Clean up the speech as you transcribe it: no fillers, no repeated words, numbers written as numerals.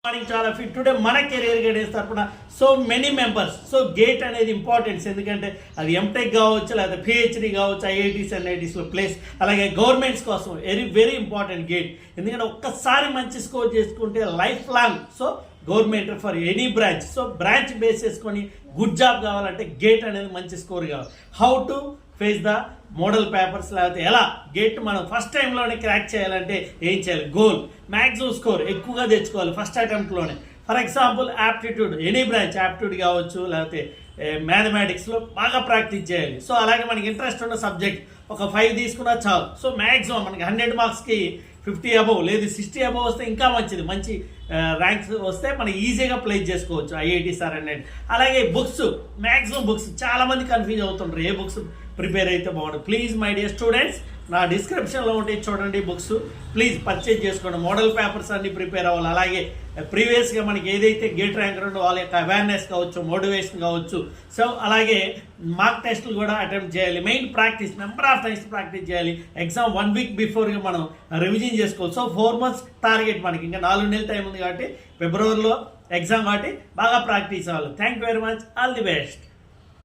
Morning చాలా fit today మన career guidance తరపున so many members. So gate అనేది ఇంపార్టెన్స్, ఎందుకంటే అది ఎంటెక్ కావచ్చు, లేదా పిహెచ్డి కావచ్చు, ఐఐటీస్ ఎన్ఐటీస్లో ప్లేస్, అలాగే గవర్నమెంట్స్ కోసం వెరీ ఇంపార్టెంట్ గేట్. ఎందుకంటే ఒక్కసారి మంచి స్కోర్ చేసుకుంటే life long. So government for any branch, so branch base చేసుకొని గుడ్ జాబ్ కావాలంటే గేట్ అనేది మంచి స్కోర్ కావాలి. How to face the model papers, లేకపోతే ఎలా గేట్ మనం ఫస్ట్ టైంలోనే క్రాక్ చేయాలంటే ఏం చేయాలి? గోల్ మ్యాక్సిమం స్కోర్ ఎక్కువగా తెచ్చుకోవాలి ఫస్ట్ అటెంప్ట్లోనే. For example aptitude, any branch aptitude కావచ్చు, లేకపోతే మ్యాథమెటిక్స్లో బాగా ప్రాక్టీస్ చేయాలి. సో అలాగే మనకి ఇంట్రెస్ట్ ఉన్న సబ్జెక్ట్ ఒక 5 తీసుకున్నా చాలు. సో మ్యాక్సిమం మనకి 100 మార్క్స్కి 50 అబవ్ లేదు 60 అబవ్ వస్తే ఇంకా మంచిది. మంచి ర్యాంక్స్ వస్తే మనం ఈజీగా ప్లేస్ చేసుకోవచ్చు ఐఐటి సార్ అనేది. అలాగే బుక్స్, మ్యాక్సిమం బుక్స్ చాలా మంది కన్ఫ్యూజ్ అవుతుంటారు ఏ బుక్స్ ప్రిపేర్ అయితే బాగుంటుంది. ప్లీజ్ మై డియర్ స్టూడెంట్స్, నా డిస్క్రిప్షన్లో ఉంటే చూడండి బుక్స్, ప్లీజ్ పర్చేజ్ చేసుకోండి. మోడల్ పేపర్స్ అన్ని ప్రిపేర్ అవ్వాలి. అలాగే ప్రీవియస్గా మనకి ఏదైతే గేట్ ర్యాంకర్ ఉందో వాళ్ళ యొక్క అవేర్నెస్ కావచ్చు, మోటివేషన్ కావచ్చు. సో అలాగే మార్క్ టెస్టులు కూడా అటెంప్ట్ చేయాలి. Main practice, number of times practice చేయాలి. ఎగ్జామ్ 1 వీక్ బిఫోర్గా మనం రివిజన్ చేసుకోవాలి. సో 4 months టార్గెట్ మనకి, ఇంకా 4 నెలల టైం ఉంది కాబట్టి ఫిబ్రవరిలో ఎగ్జామ్ కాబట్టి బాగా ప్రాక్టీస్ అవ్వాలి. Thank you very much, all the best.